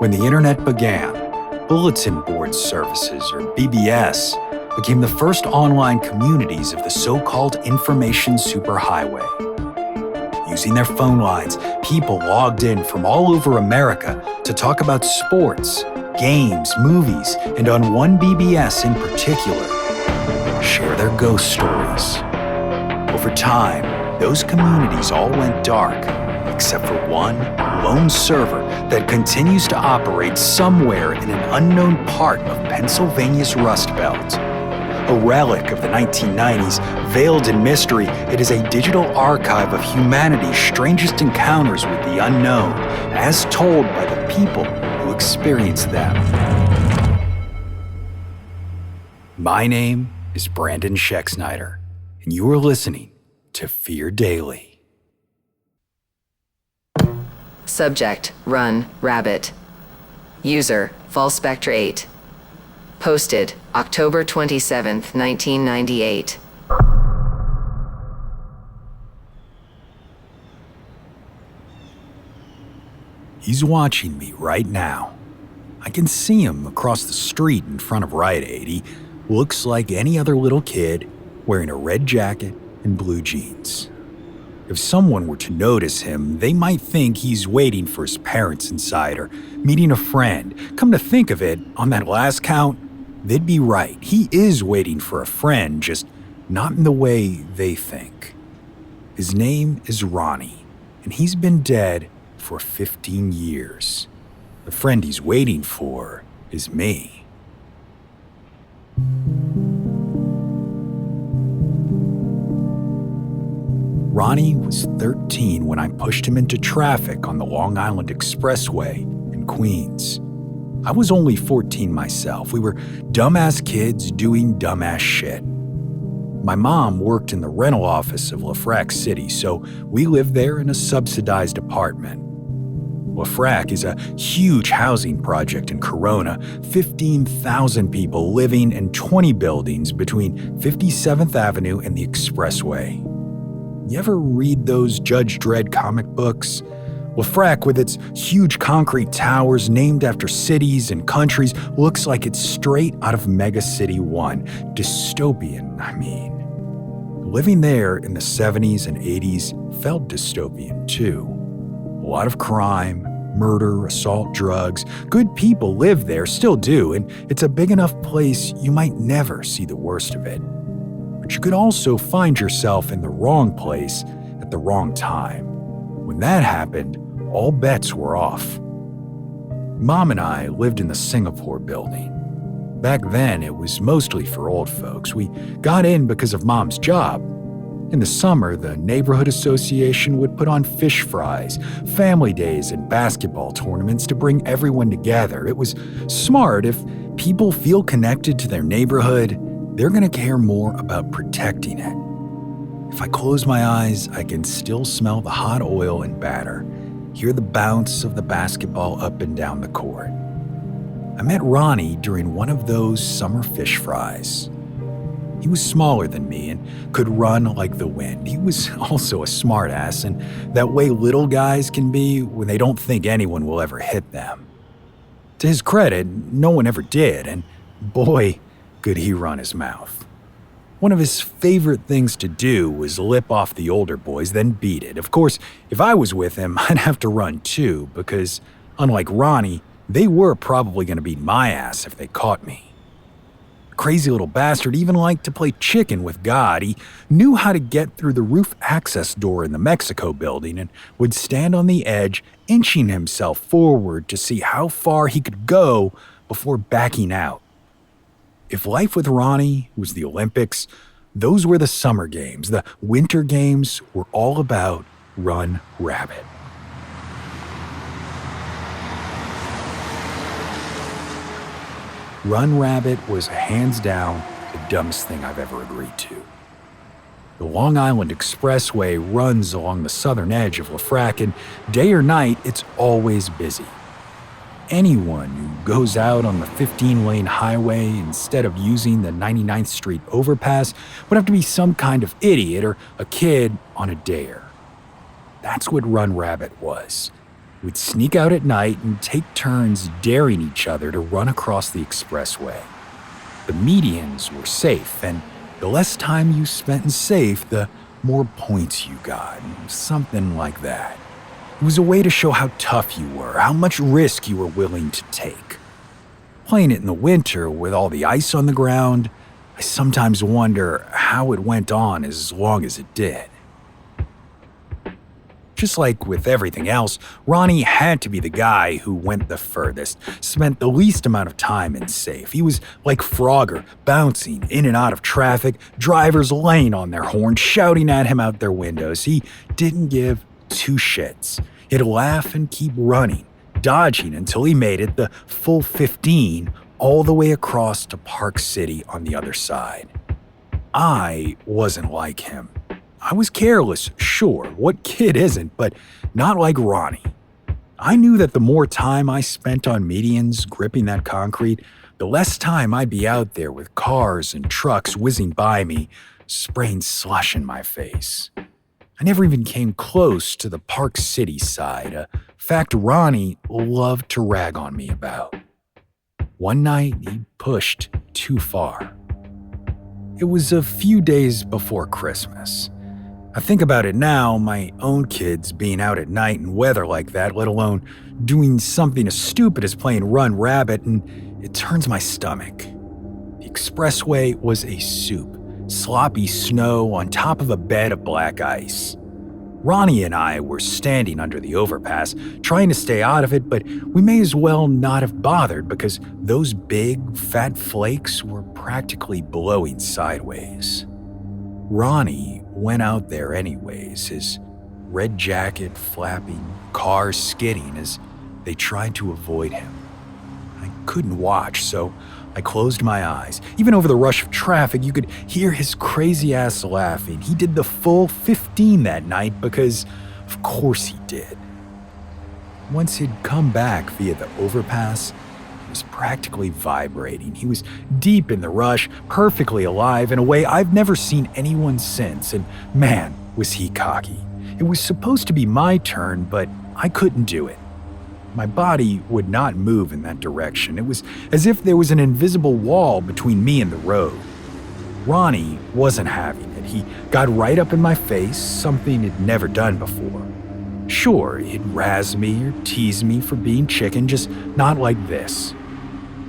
When the internet began, bulletin board services, or BBS, became the first online communities of the so-called information superhighway. Using their phone lines, people logged in from all over America to talk about sports, games, movies, and on one BBS in particular, share their ghost stories. Over time, those communities all went dark, except for one lone server that continues to operate somewhere in an unknown part of Pennsylvania's Rust Belt. A relic of the 1990s, veiled in mystery, it is a digital archive of humanity's strangest encounters with the unknown, as told by the people who experienced them. My name is Brandon Schexnayder, and you are listening to Fear Daily. Subject, Run Rabbit. User, FallSpectre8. Posted, October 27th, 1998. He's watching me right now. I can see him across the street in front of Rite Aid. He looks like any other little kid wearing a red jacket and blue jeans. If someone were to notice him, they might think he's waiting for his parents inside or meeting a friend. Come to think of it, on that last count, they'd be right. He is waiting for a friend, just not in the way they think. His name is Ronnie, and he's been dead for 15 years. The friend he's waiting for is me. Ronnie was 13 when I pushed him into traffic on the Long Island Expressway in Queens. I was only 14 myself. We were dumbass kids doing dumbass shit. My mom worked in the rental office of Lafrac City, so we lived there in a subsidized apartment. Lafrac is a huge housing project in Corona, 15,000 people living in 20 buildings between 57th Avenue and the Expressway. You ever read those Judge Dredd comic books? Lafrac, with its huge concrete towers named after cities and countries, looks like it's straight out of Mega City 1. Dystopian, I mean. Living there in the 70s and 80s felt dystopian, too. A lot of crime, murder, assault, drugs. Good people live there, still do, and it's a big enough place you might never see the worst of it. But you could also find yourself in the wrong place at the wrong time. When that happened, all bets were off. Mom and I lived in the Singapore building. Back then, it was mostly for old folks. We got in because of Mom's job. In the summer, the neighborhood association would put on fish fries, family days, and basketball tournaments to bring everyone together. It was smart. If people feel connected to their neighborhood, they're going to care more about protecting it. If I close my eyes, I can still smell the hot oil and batter, hear the bounce of the basketball up and down the court. I met Ronnie during one of those summer fish fries. He was smaller than me and could run like the wind. He was also a smartass, and that way little guys can be when they don't think anyone will ever hit them. To his credit, no one ever did, and boy, could he run his mouth. One of his favorite things to do was lip off the older boys, then beat it. Of course, if I was with him, I'd have to run too, because unlike Ronnie, they were probably going to beat my ass if they caught me. The crazy little bastard even liked to play chicken with God. He knew how to get through the roof access door in the Mexico building and would stand on the edge, inching himself forward to see how far he could go before backing out. If life with Ronnie was the Olympics, those were the summer games. The winter games were all about Run Rabbit. Run Rabbit was hands down the dumbest thing I've ever agreed to. The Long Island Expressway runs along the southern edge of Lafrac, and day or night, it's always busy. Anyone who goes out on the 15-lane highway instead of using the 99th Street overpass would have to be some kind of idiot or a kid on a dare. That's what Run Rabbit was. We'd sneak out at night and take turns daring each other to run across the expressway. The medians were safe, and the less time you spent in safe, the more points you got, something like that. It was a way to show how tough you were, how much risk you were willing to take. Playing it in the winter with all the ice on the ground, I sometimes wonder how it went on as long as it did. Just like with everything else, Ronnie had to be the guy who went the furthest, spent the least amount of time in safe. He was like Frogger, bouncing in and out of traffic, drivers laying on their horns, shouting at him out their windows. He didn't give two shits. He'd laugh and keep running, dodging until he made it the full 15 all the way across to Park City on the other side. I wasn't like him. I was careless, sure, what kid isn't, but not like Ronnie. I knew that the more time I spent on medians gripping that concrete, the less time I'd be out there with cars and trucks whizzing by me, spraying slush in my face. I never even came close to the Park City side, a fact Ronnie loved to rag on me about. One night, he pushed too far. It was a few days before Christmas. I think about it now, my own kids being out at night in weather like that, let alone doing something as stupid as playing Run Rabbit, and it turns my stomach. The expressway was a soup, sloppy snow on top of a bed of black ice. Ronnie and I were standing under the overpass, trying to stay out of it, but we may as well not have bothered because those big, fat flakes were practically blowing sideways. Ronnie went out there anyways, his red jacket flapping, cars skidding as they tried to avoid him. I couldn't watch, so I closed my eyes. Even over the rush of traffic, you could hear his crazy ass laughing. He did the full 15 that night because, of course he did. Once he'd come back via the overpass, he was practically vibrating. He was deep in the rush, perfectly alive in a way I've never seen anyone since, and man, was he cocky. It was supposed to be my turn, but I couldn't do it. My body would not move in that direction. It was as if there was an invisible wall between me and the road. Ronnie wasn't having it. He got right up in my face, something he'd never done before. Sure, he'd razz me or tease me for being chicken, just not like this.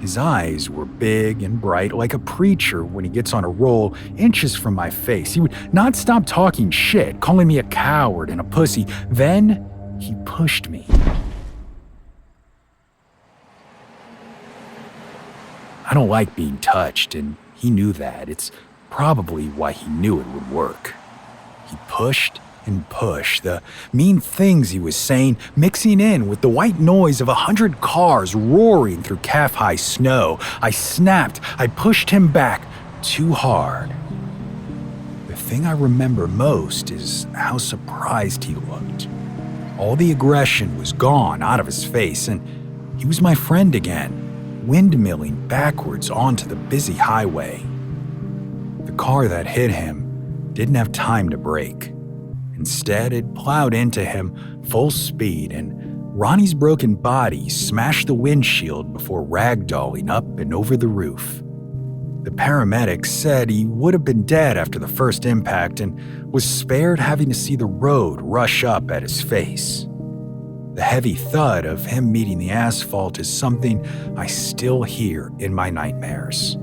His eyes were big and bright, like a preacher when he gets on a roll, inches from my face. He would not stop talking shit, calling me a coward and a pussy. Then he pushed me. I don't like being touched, and he knew that. It's probably why he knew it would work. He pushed and pushed, the mean things he was saying mixing in with the white noise of 100 cars roaring through calf-high snow. I snapped. I pushed him back too hard. The thing I remember most is how surprised he looked. All the aggression was gone out of his face, and he was my friend again, windmilling backwards onto the busy highway. The car that hit him didn't have time to brake. Instead, it plowed into him full speed, and Ronnie's broken body smashed the windshield before ragdolling up and over the roof. The paramedics said he would have been dead after the first impact and was spared having to see the road rush up at his face. The heavy thud of him meeting the asphalt is something I still hear in my nightmares.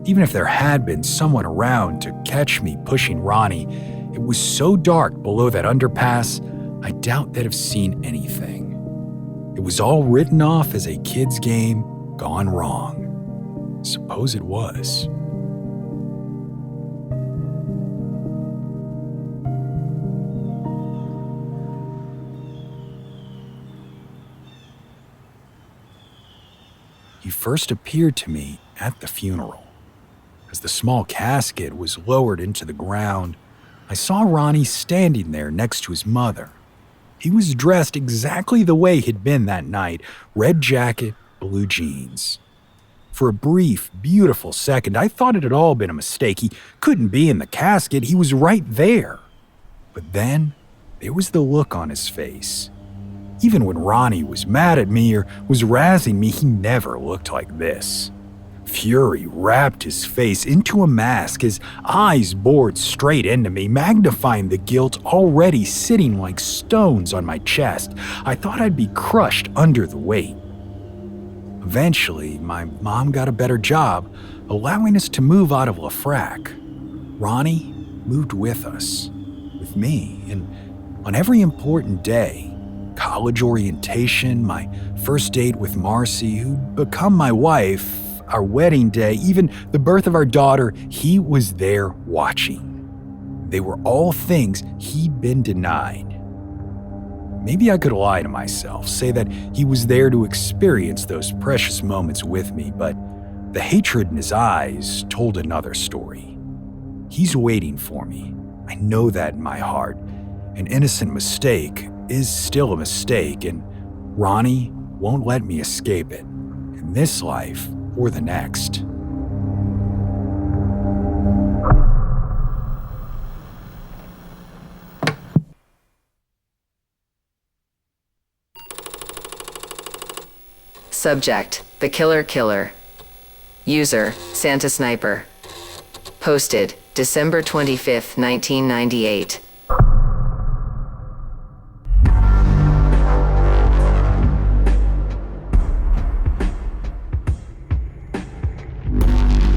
Even if there had been someone around to catch me pushing Ronnie, it was so dark below that underpass, I doubt they'd have seen anything. It was all written off as a kid's game gone wrong. Suppose it was. He first appeared to me at the funeral. As the small casket was lowered into the ground, I saw Ronnie standing there next to his mother. He was dressed exactly the way he'd been that night, red jacket, blue jeans. For a brief, beautiful second, I thought it had all been a mistake. He couldn't be in the casket. He was right there. But then, there was the look on his face. Even when Ronnie was mad at me or was razzing me, he never looked like this. Fury wrapped his face into a mask, his eyes bored straight into me, magnifying the guilt already sitting like stones on my chest. I thought I'd be crushed under the weight. Eventually, my mom got a better job, allowing us to move out of Lafrac. Ronnie moved with us, with me, and on every important day, college orientation, my first date with Marcy, who'd become my wife, our wedding day, even the birth of our daughter, he was there watching. They were all things he'd been denied. Maybe I could lie to myself, say that he was there to experience those precious moments with me, but the hatred in his eyes told another story. He's waiting for me. I know that in my heart. An innocent mistake is still a mistake, and Ronnie won't let me escape it, in this life or the next. Subject, the killer. User, Santa Sniper. Posted, December 25th, 1998.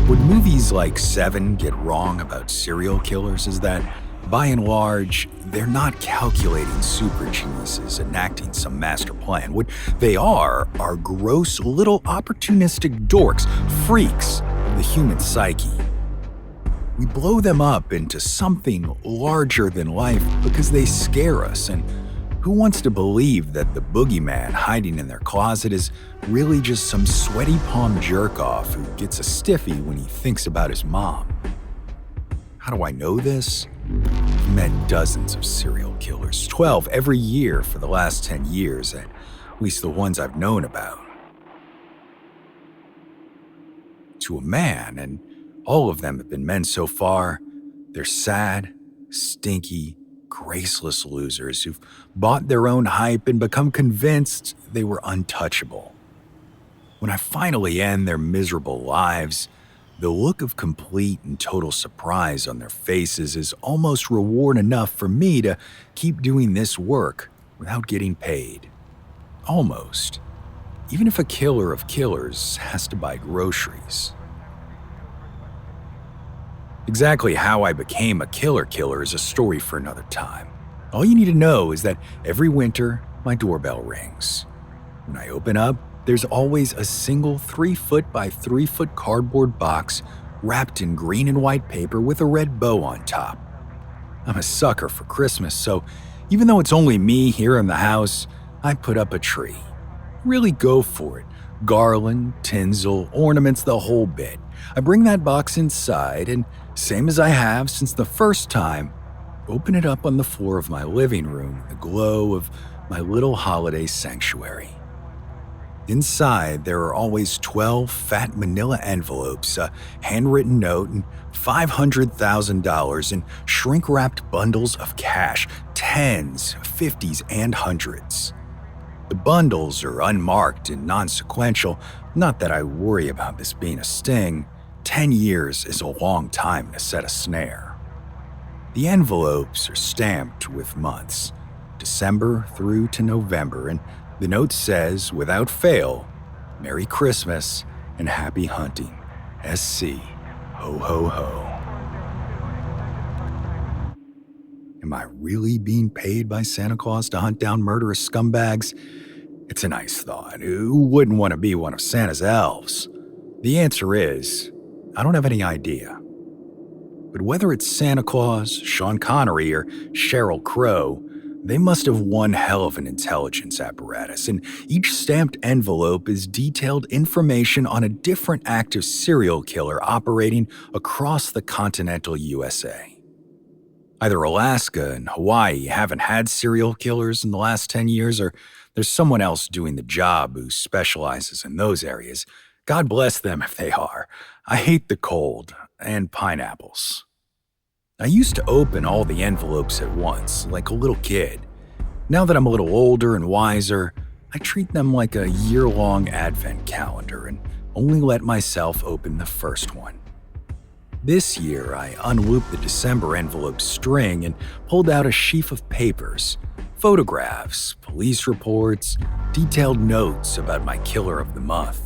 What movies like Seven get wrong about serial killers is that, by and large, they're not calculating super geniuses enacting some master plan. What they are gross little opportunistic dorks, freaks of the human psyche. We blow them up into something larger than life because they scare us, and who wants to believe that the boogeyman hiding in their closet is really just some sweaty palm jerk-off who gets a stiffy when he thinks about his mom? How do I know this? I've met dozens of serial killers, 12 every year for the last 10 years, at least the ones I've known about. To a man, and all of them have been men so far, they're sad, stinky, graceless losers who've bought their own hype and become convinced they were untouchable. When I finally end their miserable lives, the look of complete and total surprise on their faces is almost reward enough for me to keep doing this work without getting paid. Almost. Even if a killer of killers has to buy groceries. Exactly how I became a killer is a story for another time. All you need to know is that every winter, my doorbell rings. When I open up, there's always a single 3-foot by 3-foot cardboard box wrapped in green and white paper with a red bow on top. I'm a sucker for Christmas, so even though it's only me here in the house, I put up a tree. Really go for it. Garland, tinsel, ornaments, the whole bit. I bring that box inside and, same as I have since the first time, open it up on the floor of my living room in the glow of my little holiday sanctuary. Inside, there are always 12 fat manila envelopes, a handwritten note, and $500,000 in shrink-wrapped bundles of cash, tens, 50s, and hundreds. The bundles are unmarked and non-sequential, not that I worry about this being a sting. 10 years is a long time to set a snare. The envelopes are stamped with months, December through to November, and the note says, without fail, Merry Christmas and Happy Hunting. SC. Ho, ho, ho. Am I really being paid by Santa Claus to hunt down murderous scumbags? It's a nice thought. Who wouldn't want to be one of Santa's elves? The answer is, I don't have any idea. But whether it's Santa Claus, Sean Connery, or Sheryl Crow, they must have one hell of an intelligence apparatus, and each stamped envelope is detailed information on a different active serial killer operating across the continental USA. Either Alaska and Hawaii haven't had serial killers in the last 10 years, or there's someone else doing the job who specializes in those areas. God bless them if they are. I hate the cold and pineapples. I used to open all the envelopes at once, like a little kid. Now that I'm a little older and wiser, I treat them like a year-long advent calendar and only let myself open the first one. This year, I unlooped the December envelope string and pulled out a sheaf of papers, photographs, police reports, detailed notes about my killer of the month.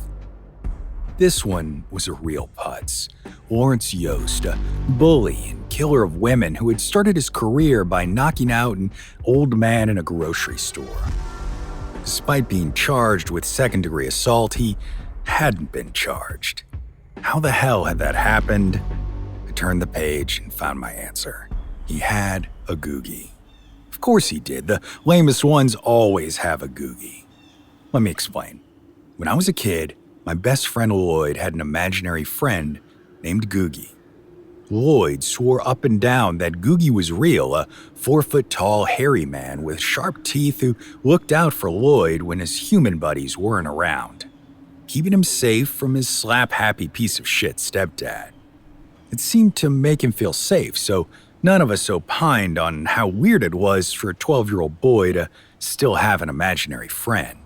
This one was a real putz. Lawrence Yost, a bully and killer of women who had started his career by knocking out an old man in a grocery store. Despite being charged with second-degree assault, he hadn't been charged. How the hell had that happened? I turned the page and found my answer. He had a googie. Of course he did. The lamest ones always have a googie. Let me explain. When I was a kid, my best friend Lloyd had an imaginary friend named Googie. Lloyd swore up and down that Googie was real, a 4-foot-tall hairy man with sharp teeth who looked out for Lloyd when his human buddies weren't around, keeping him safe from his slap-happy piece of shit stepdad. It seemed to make him feel safe, so none of us opined on how weird it was for a 12-year-old boy to still have an imaginary friend.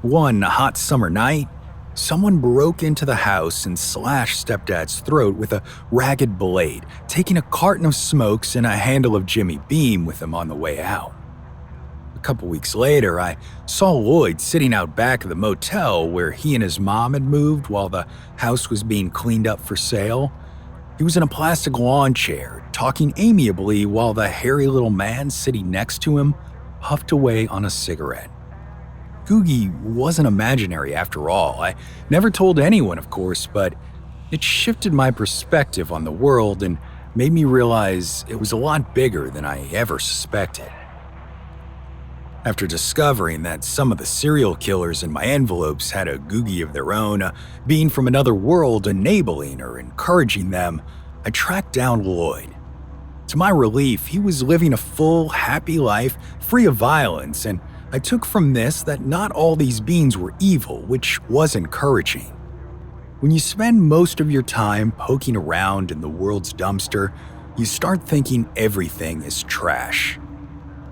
One hot summer night, someone broke into the house and slashed stepdad's throat with a ragged blade, taking a carton of smokes and a handle of Jimmy Beam with him on the way out. A couple weeks later, I saw Lloyd sitting out back of the motel where he and his mom had moved while the house was being cleaned up for sale. He was in a plastic lawn chair, talking amiably while the hairy little man sitting next to him puffed away on a cigarette. Googie wasn't imaginary after all. I never told anyone, of course, but it shifted my perspective on the world and made me realize it was a lot bigger than I ever suspected. After discovering that some of the serial killers in my envelopes had a Googie of their own, a being from another world enabling or encouraging them, I tracked down Lloyd. To my relief, he was living a full, happy life, free of violence, and I took from this that not all these beings were evil, which was encouraging. When you spend most of your time poking around in the world's dumpster, you start thinking everything is trash.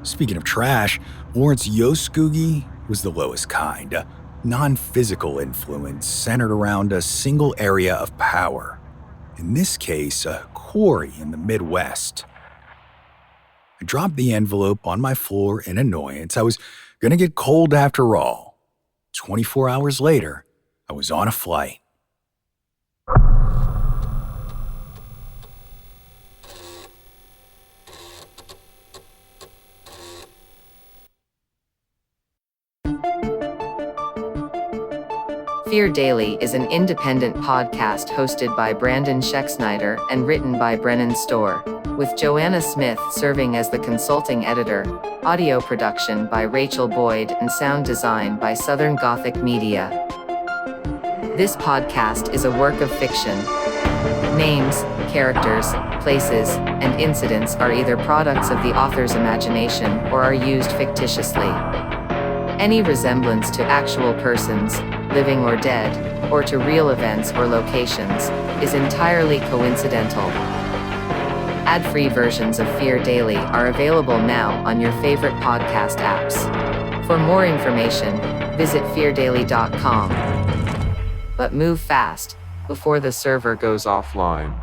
Speaking of trash, Lawrence Yost's googie was the lowest kind, a non-physical influence centered around a single area of power. In this case, a quarry in the Midwest. I dropped the envelope on my floor in annoyance. I was gonna get cold after all. 24 hours later, I was on a flight. Fear Daily is an independent podcast hosted by Brandon Schexnayder and written by Brennan Storr, with Joanna Smith serving as the consulting editor, audio production by Rachel Boyd, and sound design by Southern Gothic Media. This podcast is a work of fiction. Names, characters, places, and incidents are either products of the author's imagination or are used fictitiously. Any resemblance to actual persons, living or dead, or to real events or locations, is entirely coincidental. Ad-free versions of Fear Daily are available now on your favorite podcast apps. For more information, visit feardaily.com. But move fast, before the server goes offline.